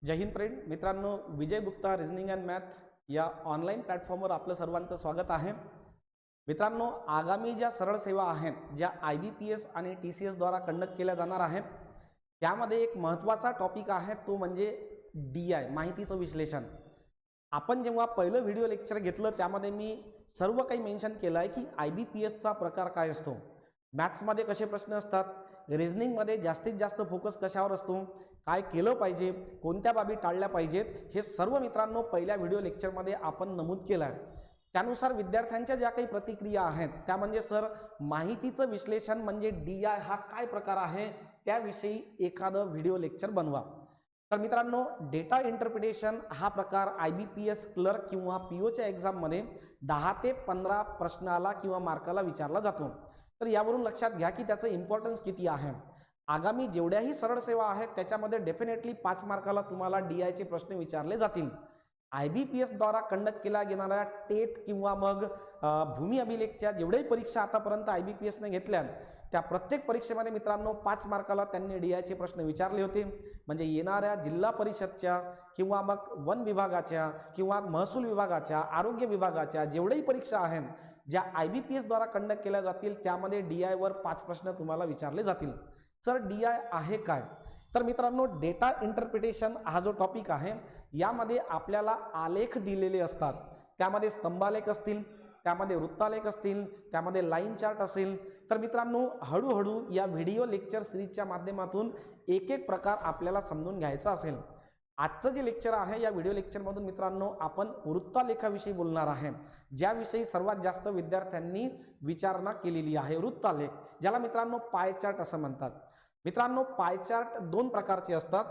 जय Hind friend मित्रांनो, विजय Gupta reasoning and math या online प्लॅटफॉर्मवर आपलं सर्वांचं स्वागत आहे. मित्रांनो, आगामी ज्या सरळ सेवा आहेत ज्या IBPS आणि TCS द्वारा कंडक्ट केल्या जाणार आहेत त्यामध्ये एक महत्त्वाचा टॉपिक आहे, तो म्हणजे DI माहितीचं विश्लेषण. आपण जेव्हा पहिलं व्हिडिओ लेक्चर घेतलं त्यामध्ये मी सर्व काही मेन्शन केलं आहे की IBPSचा प्रकार काय असतो, मॅथ्समध्ये कसे प्रश्न असतात, रिझनिंगमध्ये जास्तीत जास्त फोकस कशावर असतो, काय केलं पाहिजे, कोणत्या बाबी टाळल्या पाहिजेत, हे सर्व मित्रांनो पहिल्या व्हिडिओ लेक्चरमध्ये आपण नमूद केलं आहे. त्यानुसार विद्यार्थ्यांच्या ज्या काही प्रतिक्रिया आहेत त्या म्हणजे सर माहितीचं विश्लेषण म्हणजे DI हा काय प्रकार आहे त्याविषयी एखादं व्हिडिओ लेक्चर बनवा. तर मित्रांनो, डेटा इंटरप्रिटेशन हा प्रकार IBPS क्लर्क किंवा POच्या एक्झाममध्ये 10 ते 15 प्रश्नाला किंवा मार्काला विचारला जातो. तर यावरून लक्षात घ्या की त्याचं इम्पॉर्टन्स किती आहे. आगामी जेवढ्याही सरळ सेवा आहेत त्याच्यामध्ये डेफिनेटली 5 मार्काला तुम्हाला DIचे प्रश्न विचारले जातील. IBPS द्वारा कंडक्ट केल्या गेणाऱ्या टेट किंवा मग भूमी अभिलेखच्या जेवढ्याही परीक्षा आतापर्यंत IBPSने घेतल्या त्या प्रत्येक परीक्षेमध्ये मित्रांनो 5 मार्काला त्यांनी DIचे प्रश्न विचारले होते. म्हणजे येणाऱ्या जिल्हा परिषदच्या किंवा मग वन विभागाच्या किंवा महसूल विभागाच्या, आरोग्य विभागाच्या जेवढ्याही परीक्षा आहेत ज्या IBPS द्वारा कंडक्ट केल्या जातील त्यामध्ये DIवर 5 प्रश्न तुम्हाला विचारले जातील. सर DI आहे काय? तर मित्रांनो, डेटा इंटरप्रिटेशन हा जो टॉपिक आहे यामध्ये आपल्याला आलेख दिलेले असतात. त्यामध्ये स्तंभालेख असतील, त्यामध्ये वृत्तालेख असतील, त्यामध्ये लाईन चार्ट असेल. तर मित्रांनो, हळूहळू या व्हिडिओ लेक्चर सिरीजच्या माध्यमातून एक एक प्रकार आपल्याला समजून घ्यायचा असेल. आजचं जे लेक्चर आहे या व्हिडिओ लेक्चरमधून मित्रांनो आपण वृत्तालेखाविषयी बोलणार आहे, ज्याविषयी सर्वात जास्त विद्यार्थ्यांनी विचारणा केलेली आहे. वृत्तालेख, ज्याला मित्रांनो पाय चार्ट असं म्हणतात. मित्रांनो, पाय चार्ट 2 प्रकारचे असतात.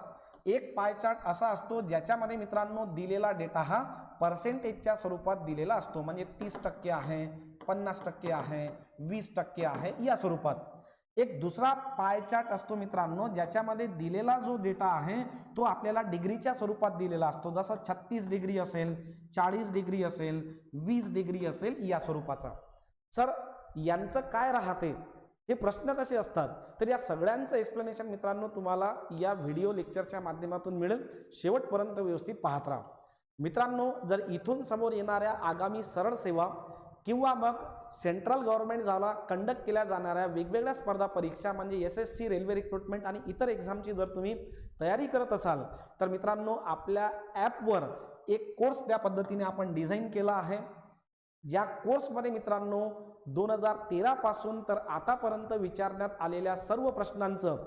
एक पाय चार्ट असा असतो ज्याच्यामध्ये मित्रांनो दिलेला डेटा हा पर्सेंटेजच्या स्वरूपात दिलेला असतो, म्हणजे 30% आहे, 50% आहे, 20% आहे या स्वरूपात. एक दुसरा पाय चार्ट असतो मित्रांनो ज्याच्यामध्ये दिलेला जो डेटा आहे तो आपल्याला डिग्रीच्या स्वरूपात दिलेला असतो, जसं 36 डिग्री असेल, 40 डिग्री असेल, 20 डिग्री असेल या स्वरूपाचा. सर यांचं काय राहते, हे प्रश्न कसे असतात, तर या सगळ्यांचं एक्सप्लेनेशन मित्रांनो तुम्हाला या व्हिडिओ लेक्चरच्या माध्यमातून मिळेल. शेवटपर्यंत व्यवस्थित पाहत राहा. मित्रांनो, जर इथून समोर येणाऱ्या आगामी सरळ सेवा किंवा मग सेंट्रल गव्हर्नमेंट झाला कंडक्ट केल्या जाणाऱ्या वेगवेगळ्या स्पर्धा परीक्षा म्हणजे SSC, रेल्वे रिक्रुटमेंट आणि इतर एक्झामची जर तुम्ही तयारी करत असाल तर मित्रांनो आपल्या ॲपवर एक कोर्स त्या पद्धतीने आपण डिझाईन केला आहे. ज्या कोर्समध्ये मित्रांनो 2013 पासून तर आतापर्यंत विचारण्यात आलेल्या सर्व प्रश्नांचं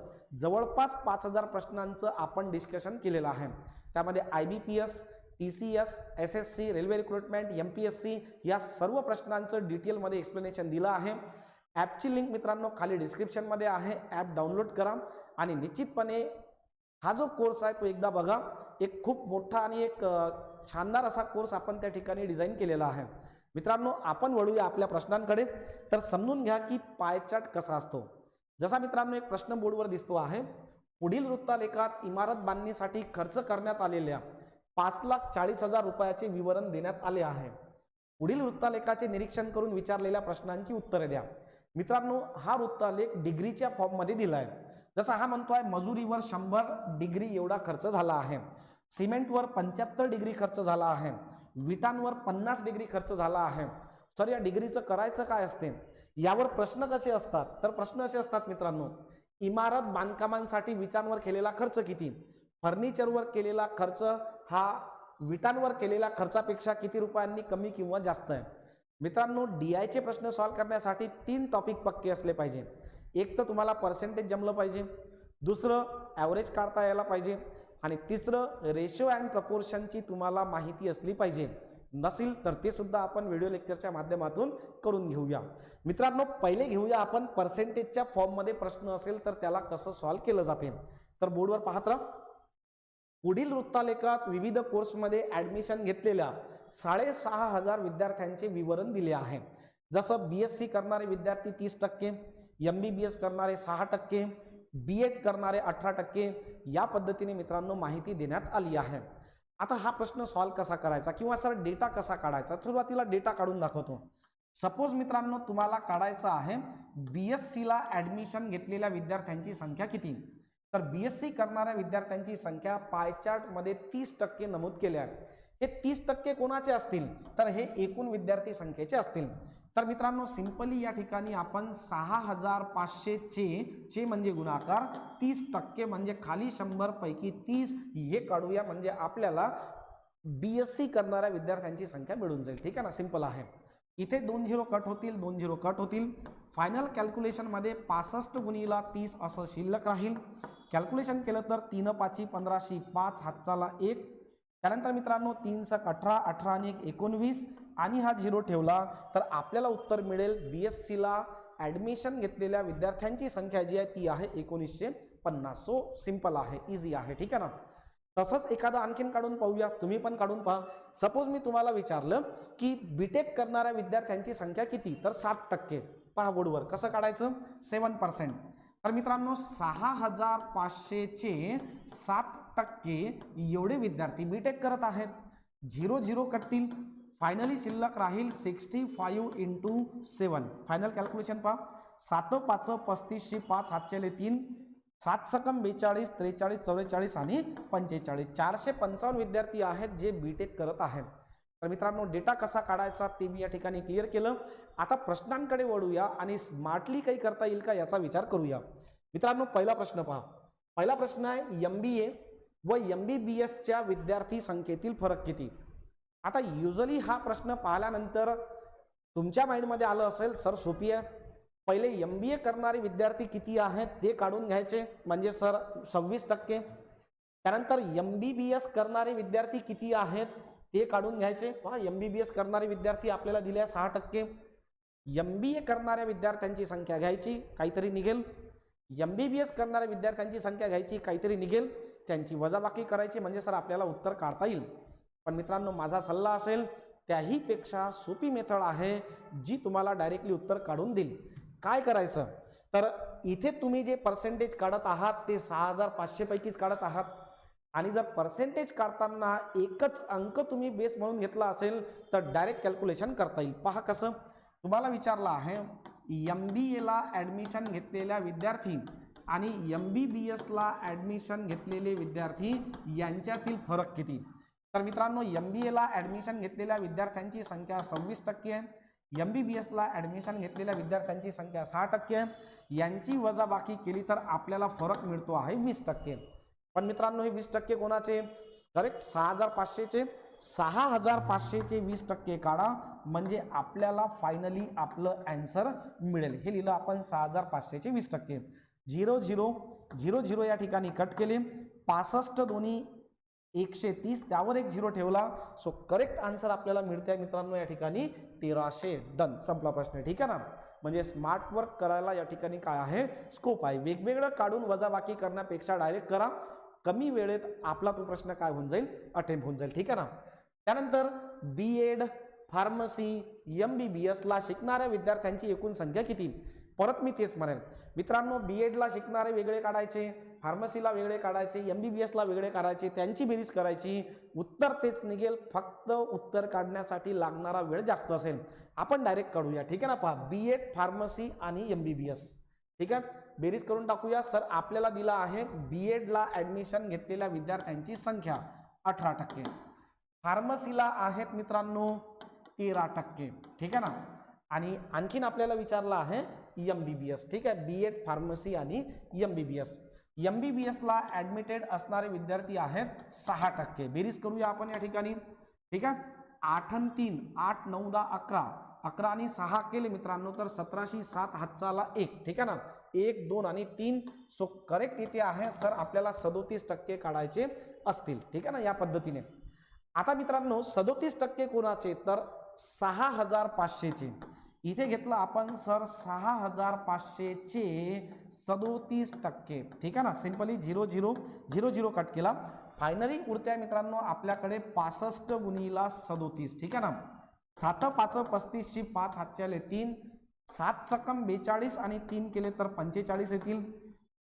जवळपास 5000 प्रश्नांचं आपण डिस्कशन केलेलं आहे. त्यामध्ये IBPS, TCS, SSC, railway recruitment, MPSC या सर्व प्रश्नांचं डिटेलमध्ये एक्सप्लेनेशन दिलं आहे. ॲपची लिंक मित्रांनो खाली डिस्क्रिप्शनमध्ये आहे. ॲप डाउनलोड करा आणि निश्चितपणे हा जो कोर्स आहे तो एकदा बघा. एक खूप मोठा आणि एक शानदार असा कोर्स आपण त्या ठिकाणी डिझाईन केलेला आहे. मित्रांनो, आपण वळूया आपल्या प्रश्नांकडे. तर समजून घ्या की पाय चार्ट कसा असतो. जसा मित्रांनो एक प्रश्न बोर्डवर दिसतो आहे, पुढील वृत्तालेखात इमारत बांधणीसाठी खर्च करण्यात आलेल्या 5,40,000 रुपयाचे विवरण देण्यात आले आहे. पुढील वृत्तालेखाचे निरीक्षण करून विचारलेल्या प्रश्नांची उत्तरे द्या. मित्रांनो, हा वृत्तालेख डिग्रीच्या फॉर्ममध्ये दिला आहे. जसा हा म्हणतोय मजुरीवर 100 डिग्री एवढा खर्च झाला आहे, सिमेंटवर 75 डिग्री खर्च झाला आहे, विटांवर 50 डिग्री खर्च झाला आहे. सर या डिग्रीचं करायचं काय असते, यावर प्रश्न कसे असतात, तर प्रश्न असे असतात मित्रांनो, इमारत बांधकामांसाठी विटांवर केलेला खर्च किती, फर्निचरवर केलेला खर्च हा विटांवर केलेल्या खर्चापेक्षा किती रुपयांनी कमी किंवा जास्त आहे. मित्रांनो, DIचे प्रश्न सॉल्व्ह करण्यासाठी 3 टॉपिक पक्के असले पाहिजे. एक तर तुम्हाला पर्सेंटेज जमलं पाहिजे, दुसरं ॲव्हरेज काढता यायला पाहिजे आणि तिसरं रेशो अँड प्रपोर्शनची तुम्हाला माहिती असली पाहिजे. नसेल तर ते सुद्धा आपण व्हिडिओ लेक्चरच्या माध्यमातून करून घेऊया. मित्रांनो, पहिले घेऊया आपण पर्सेंटेजच्या फॉर्ममध्ये प्रश्न असेल तर त्याला कसं सॉल्व्ह केलं जाते. तर बोर्डवर पाहत राहा. पुढील वृत्तालेखात विविध कोर्समध्ये ॲडमिशन घेतलेल्या 6,500 विद्यार्थ्यांचे विवरण दिले आहे. जसं BSc करणारे विद्यार्थी 30%, MBBS करणारे 6%, B.Ed करणारे 18%, या पद्धतीने मित्रांनो माहिती देण्यात आली आहे. आता हा प्रश्न सॉल्व्ह कसा करायचा किंवा सर डेटा कसा काढायचा, सुरुवातीला डेटा काढून दाखवतो. सपोज मित्रांनो तुम्हाला काढायचं आहे BScला ॲडमिशन घेतलेल्या विद्यार्थ्यांची संख्या किती. तर BSc करणाऱ्या विद्यार्थ्यांची संख्या पाय चार्टमध्ये 30% नमूद केले आहे. हे 30% कोणाचे असतील तर हे एकूण विद्यार्थी संख्येचे असतील. तर मित्रांनो सिंपली या ठिकाणी आपण 6500 चे म्हणजे गुणाकार 30% म्हणजे खाली 100 पैकी 30 हे काढूया, म्हणजे आपल्याला BSc करणाऱ्या विद्यार्थ्यांची संख्या मिळून जाईल. ठीक आहे ना, सिंपल आहे. इथे 2 झिरो कट होतील, 2 झिरो कट होतील. फायनल कॅल्क्युलेशनमध्ये 65 गुणिला 30 असं शिल्लक राहील. कॅल्क्युलेशन केलं तर 3 5 15 5 हातचाला 1. त्यानंतर मित्रांनो 3 × 18 18 आणि 1 19 आणि हा झिरो ठेवला तर आपल्याला उत्तर मिळेल BScला ॲडमिशन घेतलेल्या विद्यार्थ्यांची संख्या जी आहे ती आहे 1950. सो सिंपल आहे, इझी आहे. ठीक आहे ना. तसंच एखादं आणखीन काढून पाहूया, तुम्ही पण काढून पहा. सपोज मी तुम्हाला विचारलं की BTech करणाऱ्या विद्यार्थ्यांची संख्या किती, तर 60%. पहा बोर्डवर कसं काढायचं, 7%. तर मित्रांनो 6500 चे 7% एवढे विद्यार्थी BTech करत आहेत. 0 0 कटतील, फायनली शिल्लक राहील 65 × 7. फायनल कॅल्क्युलेशन पहा. 7 5 35 5 हातचेले 3 7 सकम 42 43 44 आणि 45. 455 विद्यार्थी आहेत जे BTech करत आहेत. तर मित्रांनो डेटा कसा काढायचा ते मी या ठिकाणी क्लिअर केलं. आता प्रश्नांकडे वळूया आणि स्मार्टली काही करता येईल का याचा विचार करूया. मित्रांनो पहिला प्रश्न पहा. पहिला प्रश्न आहे MBA व MBBSच्या विद्यार्थी संख्येतील फरक किती. आता युजली हा प्रश्न पाहिल्यानंतर तुमच्या माइंडमध्ये आलं असेल सर सोपी आहे, पहिले MBA करणारे विद्यार्थी किती आहेत ते काढून घ्यायचे, म्हणजे सर 26%. त्यानंतर MBBS करणारे विद्यार्थी किती आहेत ते काढून घ्यायचे. पहा MBBS करणारे विद्यार्थी आपल्याला दिले 6%. MBA करणाऱ्या विद्यार्थ्यांची संख्या घ्यायची, काहीतरी निघेल. MBBS करणाऱ्या विद्यार्थ्यांची संख्या घ्यायची, काहीतरी निघेल. त्यांची वजाबाकी करायची, म्हणजे सर आपल्याला उत्तर काढता येईल. पण मित्रांनो माझा सल्ला असेल त्याहीपेक्षा सोपी मेथड आहे जी तुम्हाला डायरेक्टली उत्तर काढून देईल. काय करायचं तर इथे तुम्ही जे पर्सेंटेज काढत आहात ते 6500 पैकीच काढत आहात, आणि जर पर्सेंटेज काढताना एकच अंक तुम्ही बेस म्हणून घेतला असेल तर डायरेक्ट कॅल्क्युलेशन करता येईल. पहा कसं. तुम्हाला विचारलं आहे MBAला ॲडमिशन घेतलेल्या विद्यार्थी आणि MBBSला ॲडमिशन घेतलेले विद्यार्थी यांच्यातील फरक किती. तर मित्रांनो MBAला ॲडमिशन घेतलेल्या विद्यार्थ्यांची संख्या 26% आहे. MBBSला ॲडमिशन घेतलेल्या विद्यार्थ्यांची संख्या 6% आहे. यांची वजाबाकी केली तर आपल्याला फरक मिळतो आहे 20%. पण मित्रांनो हे 20% कोणाचे, करेक्ट 6500 चे 6500 चे 20% काढा, म्हणजे आपल्याला फायनली आपलं आन्सर मिळेल. हे लिहिलं आपण 6500 चे 20%. 0 0 0 0 या ठिकाणी कट केले. 65 दोन्ही 130, त्यावर एक 0 ठेवला. सो करेक्ट आन्सर आपल्याला मिळते मित्रांनो या ठिकाणी 1300. डन, संपला प्रश्न. ठीक आहे ना. म्हणजे स्मार्ट वर्क करायला या ठिकाणी काय आहे, स्कोप आहे. वेगवेगळं काढून वजाबाकी करण्यापेक्षा डायरेक्ट करा, कमी वेळेत आपला तो प्रश्न काय होऊन जाईल, अटेम्प्ट होऊन जाईल. ठीक आहे ना. त्यानंतर B.Ed फार्मसी MBBSला शिकणाऱ्या विद्यार्थ्यांची एकूण संख्या किती. परत मी तेच म्हणेल मित्रांनो, B.Edला शिकणारे वेगळे काढायचे, फार्मसीला वेगळे काढायचे, MBBSला वेगळे काढायचे, त्यांची बेरीज करायची, उत्तर तेच निघेल. फक्त उत्तर काढण्यासाठी लागणारा वेळ जास्त असेल. आपण डायरेक्ट काढूया. ठीक आहे ना. पहा B.Ed फार्मसी आणि MBBS. ठीक आहे, बेरीज करून टाकूया. सर आपल्याला दिला आहे B.Edला ॲडमिशन घेतलेल्या विद्यार्थ्यांची संख्या 18%, फार्मसीला आहेत मित्रांनो 13%. ठीक आहे ना. आणि आणखीन आपल्याला विचारलं आहे MBBS. ठीक आहे, B.Ed फार्मसी आणि MBBS. MBBSला ॲडमिटेड असणारे विद्यार्थी आहेत 6%. बेरीज करूया आपण या ठिकाणी. ठीक आहे, 8 आणि 3 8 9 10 11 11 आणि 6 केले मित्रांनो तर 1707 हातचाला 1. ठीक आहे ना. 1 2 आणि 3. सो करेक्ट इथे आहे सर आपल्याला 37% काढायचे असतील. ठीक आहे ना, या पद्धतीने. आता मित्रांनो 37% कोणाचे तर 6500 चे. इथे घेतलं आपण सर 6500 चे 37%. ठीक आहे ना. सिंपली 0 0 0 0 कट केला. फायनली उरत्या मित्रांनो आपल्याकडे 65 गुणिला 37. ठीक आहे ना. 7 5 35 5 हातच्याले 3 7 सकम 42 आणि 3 केले तर 45 येतील.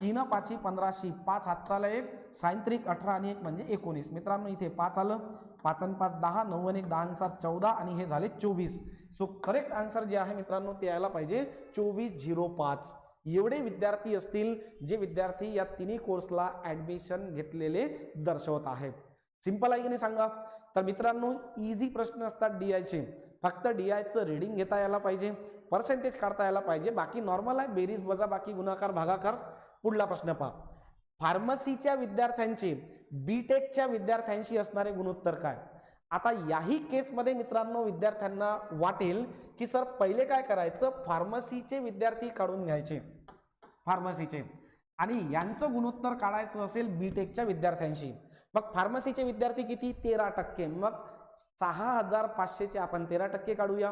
3 5 15 5 हातचाला 1 सायंत्रिक 18 आणि 1 म्हणजे 19. मित्रांनो इथे 5 आलं. 5 आणि 5 10 9 आणि 1 10 7 14 आणि हे झाले 24. सो करेक्ट आन्सर जे आहे मित्रांनो ते यायला पाहिजे 2405. एवढे विद्यार्थी असतील जे विद्यार्थी या तिन्ही कोर्सला ॲडमिशन घेतलेले दर्शवत आहेत. सिंपल आहे की नाही सांगा. तर मित्रांनो इझी प्रश्न असतात DIचे. फक्त DIचं रीडिंग घेता यायला पाहिजे, पर्सेंटेज काढता यायला पाहिजे, बाकी नॉर्मल आहे, बेरीज वजा बाकी गुणाकार भागाकार. पुढला प्रश्न पहा. फार्मसीच्या विद्यार्थ्यांचे BTechच्या विद्यार्थ्यांशी असणारे गुणोत्तर काय. आता याही केसमध्ये मित्रांनो विद्यार्थ्यांना वाटेल की सर पहिले काय करायचं, फार्मसीचे विद्यार्थी काढून घ्यायचे फार्मसीचे, आणि यांचं गुणोत्तर काढायचं असेल BTechच्या विद्यार्थ्यांशी. मग फार्मसीचे विद्यार्थी किती, 13%. मग 6500चे आपण 13% काढूया.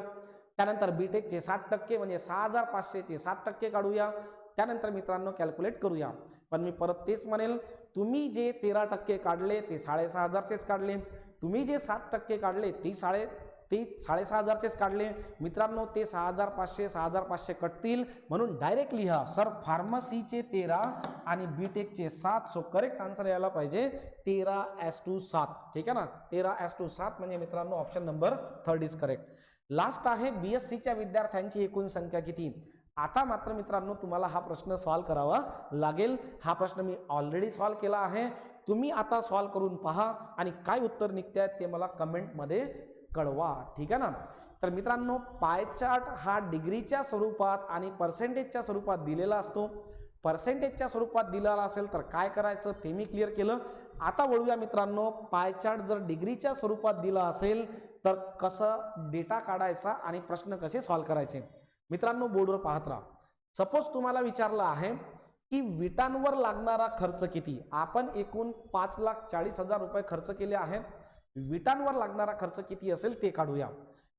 त्यानंतर BTechचे 60% म्हणजे 6500चे 7% काढूया. त्यानंतर मित्रांनो कॅल्क्युलेट करूया. पण मी परत तेच म्हणेल, तुम्ही जे 13% काढले ते 6500चेच काढले, तुम्ही जे 7% काढले ते 6500चेच काढले. मित्रांनो ते 6500 कटतील, म्हणून डायरेक्ट लिहा सर फार्मसीचे 13 आणि BTechचे 7. सो करेक्ट आन्सर यायला पाहिजे 13:7. ठीक आहे ना, 13:7 म्हणजे मित्रांनो option number 3 is correct. Last आहे BScच्या विद्यार्थ्यांची एकूण संख्या किती. आता मात्र मित्रांनो तुम्हाला हा प्रश्न सॉल्व करावा लागेल. हा प्रश्न मी ऑलरेडी सॉल्व केला आहे. तुम्ही आता सॉल्व करून पहा आणि काय उत्तर निघते आहे ते मला कमेंटमध्ये कळवा. ठीक आहे ना. तर मित्रांनो पाय चार्ट हा डिग्रीच्या स्वरूपात आणि पर्सेंटेजच्या स्वरूपात दिलेला असतो. पर्सेंटेजच्या स्वरूपात दिलेला असेल तर काय करायचं ते मी क्लिअर केलं. आता वळूया मित्रांनो, पाय चार्ट जर डिग्रीच्या स्वरूपात दिला असेल तर कसं डेटा काढायचा आणि प्रश्न कसे सॉल्व करायचे. मित्रांनो बोर्डवर पाहत राहा. सपोज तुम्हाला विचारलं आहे की विटांवर लागणारा खर्च किती. आपण एकूण 5,40,000 रुपये खर्च केले आहे. विटांवर लागणारा खर्च किती असेल ते काढूया.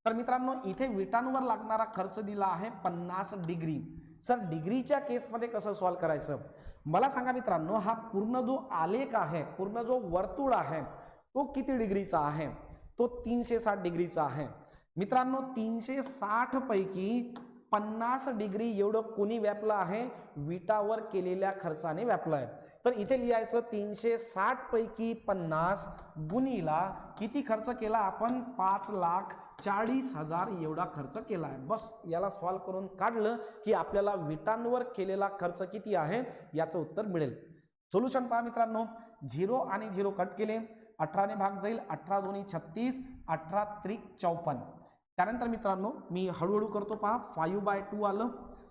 तर मित्रांनो इथे विटांवर लागणारा खर्च दिला आहे 50 डिग्री. सर डिग्रीच्या केसमध्ये कसं सॉल्व करायचं मला सांगा मित्रांनो. हा पूर्ण जो आलेख आहे, पूर्ण जो वर्तुळ आहे तो किती डिग्रीचा आहे, तो 360 डिग्रीचा आहे. मित्रांनो 360 पैकी 50 डिग्री एवढं कोणी व्यापलं आहे, विटावर केलेल्या खर्चाने व्यापलं आहे. तर इथे लिहायचं 360 पैकी 50 गुणीला किती खर्च केला आपण, 5,40,000 एवढा खर्च केला आहे. बस याला सॉल्व करून काढलं की आपल्याला विटांवर केलेला खर्च किती आहे याचं उत्तर मिळेल. सोल्युशन पहा मित्रांनो. 0 आणि 0 कट केले, 18 ने भाग जाईल, 18 दोन्ही 36, 18 त्रिक 54. त्यानंतर मित्रांनो मी हळूहळू करतो पहा. 5/2 आलं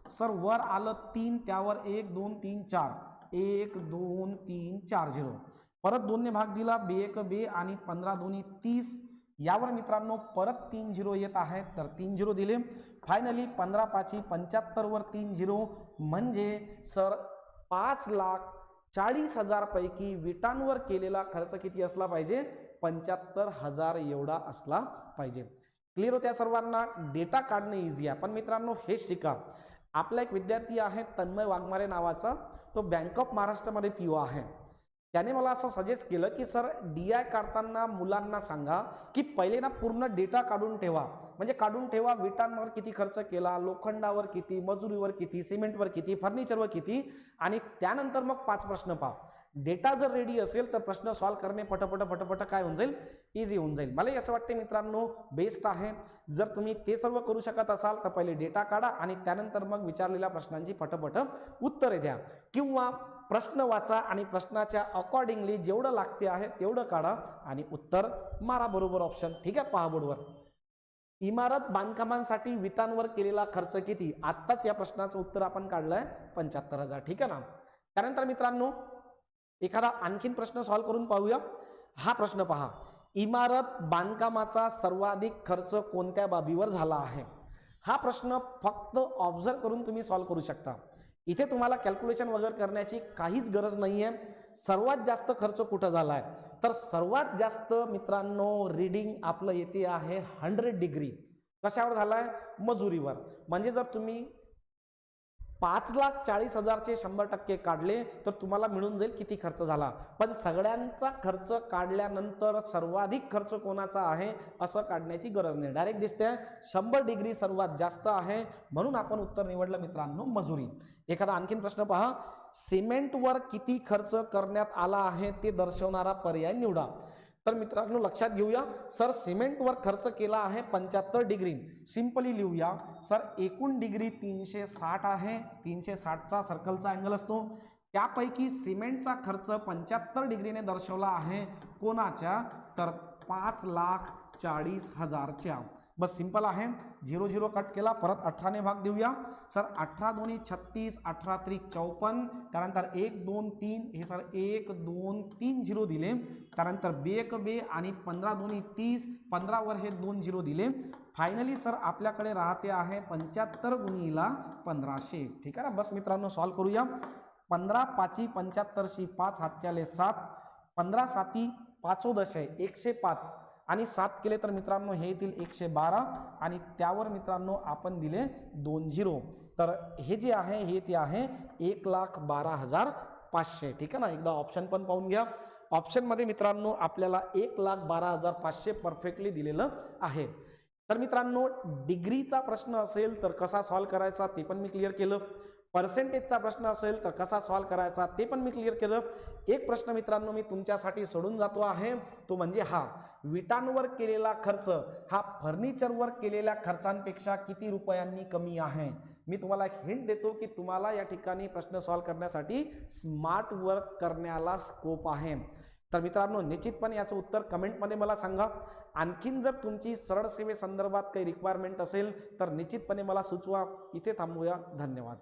सर, वर आलं 3, त्यावर 1 2 3 4, 1 2 3 4 0. परत 2 ने भाग दिला, 2 2 आणि 15 दोन्ही 30. यावर मित्रांनो परत 3 0 येत आहेत तर 3 0 दिले. फायनली 15 5 75 वर 3 0 म्हणजे सर 5,40,000 पैकी विटांवर केलेला खर्च किती असला पाहिजे, 75,000 एवढा असला पाहिजे. क्लिअर होत्या सर्वांना. डेटा काढणं इझी आहे, पण मित्रांनो हेच शिका. आपला एक विद्यार्थी आहे तन्मय वाघमारे नावाचा, तो बँक ऑफ महाराष्ट्रामध्ये PO आहे. त्याने मला असं सजेस्ट केलं की सर DI काढताना मुलांना सांगा की पहिले ना पूर्ण डेटा काढून ठेवा. म्हणजे काढून ठेवा विटांवर किती खर्च केला, लोखंडावर किती, मजुरीवर किती, सिमेंटवर किती, फर्निचरवर किती, आणि त्यानंतर मग 5 प्रश्न पहा. डेटा जर रेडी असेल तर प्रश्न सॉल्व करणे पटपट काय होऊन जाईल, इझी होऊन जाईल. मला असं वाटते मित्रांनो बेस्ट आहे. जर तुम्ही ते सर्व करू शकत असाल तर पहिले डेटा काढा आणि त्यानंतर मग विचारलेल्या प्रश्नांची पटपट उत्तरे द्या, किंवा प्रश्न वाचा आणि प्रश्नाच्या अकॉर्डिंगली जेवढं लागते आहे तेवढं काढा आणि उत्तर मारा बरोबर ऑप्शन. ठीक आहे, पहा बोर्डवर. इमारत बांधकामांसाठी विटांवर केलेला खर्च किती. आत्ताच या प्रश्नाचं उत्तर आपण काढलंय 75,000. ठीक आहे ना. त्यानंतर मित्रांनो एखादा आणखीन प्रश्न सॉल्व करून पाहूया. हा प्रश्न पहा. इमारत बांधकामाचा सर्वाधिक खर्च कोणत्या बाबीवर झाला आहे. हा प्रश्न फक्त ऑब्झर्व करून तुम्ही सॉल्व करू शकता. इथे तुम्हाला कॅल्क्युलेशन वगैरे करण्याची काहीच गरज नाही आहे. सर्वात जास्त खर्च कुठं झाला आहे, तर सर्वात जास्त मित्रांनो रीडिंग आपलं येते आहे 100 डिग्री. कशावर झाला आहे, मजुरीवर. म्हणजे जर तुम्ही 5,40,000चे 100% काढले तर तुम्हाला मिळून जाईल किती खर्च झाला. पण सगळ्यांचा खर्च काढल्यानंतर सर्वाधिक खर्च कोणाचा आहे असं काढण्याची गरज नाही. डायरेक्ट दिसते 100 डिग्री सर्वात जास्त आहे, म्हणून आपण उत्तर निवडलं मित्रांनो मजुरी. एखादा आणखीन प्रश्न पहा. सिमेंटवर किती खर्च करण्यात आला आहे ते दर्शवणारा पर्याय निवडा. तर मित्रांनो लक्षात घेऊया, सर सिमेंटवर खर्च केला आहे 75 डिग्री. सिंपली लिहूया, सर एकूण डिग्री 360 आहे, 360चा सर्कलचा अँगल असतो, त्यापैकी सिमेंटचा खर्च 75 डिग्रीने दर्शवला आहे कोणाच्या, तर 5,40,000च्या. बस सिंपल आहे. 0 0 कट केला, परत 18ने भाग देऊया. सर 18 दोन्ही 36, 18 त्रिक 54, त्यानंतर 1 2 3 हे सर 1 2 3 0 दिले, त्यानंतर 2 आणि 15 दोन्ही 30, 15 वर हे 2 0 दिले. फायनली सर आपल्याकडे राहते आहे 75 गुणिला 1500. ठीक आहे ना. बस मित्रांनो सॉल्व करूया. 15 5 75 5 हातच्याले 7, 15 7 5 दश 105 आणि 7 केले तर मित्रांनो हे येतील 112 आणि त्यावर मित्रांनो आपण दिले 2 0. तर हे जे आहे हे ते आहे 1,12,500. ठीक आहे ना. एकदा ऑप्शन पण पाहून घ्या. ऑप्शनमध्ये मित्रांनो आपल्याला 1,12,500 परफेक्टली दिलेलं आहे. तर मित्रांनो डिग्रीचा प्रश्न असेल तर कसा सॉल्व करायचा ते पण मी क्लिअर केलं. पर्सेंटेजचा प्रश्न असेल तर कसा सॉल्व करायचा ते पण मी क्लिअर केलं. एक प्रश्न मित्रांनो मी तुमच्यासाठी सोडून जातो आहे, तो म्हणजे हा विटांवर केलेला खर्च हा फर्निचरवर केलेल्या खर्चांपेक्षा किती रुपयांनी कमी आहे. मी तुम्हाला एक हिंट देतो की तुम्हाला या ठिकाणी प्रश्न सॉल्व करण्यासाठी स्मार्ट वर्क करण्याला स्कोप आहे. तर मित्रांनो निश्चितपणे याचं उत्तर कमेंटमध्ये मला सांगा. आणखीन जर तुमची सरळ सेवेसंदर्भात काही रिक्वायरमेंट असेल तर निश्चितपणे मला सुचवा. इथे थांबूया. धन्यवाद.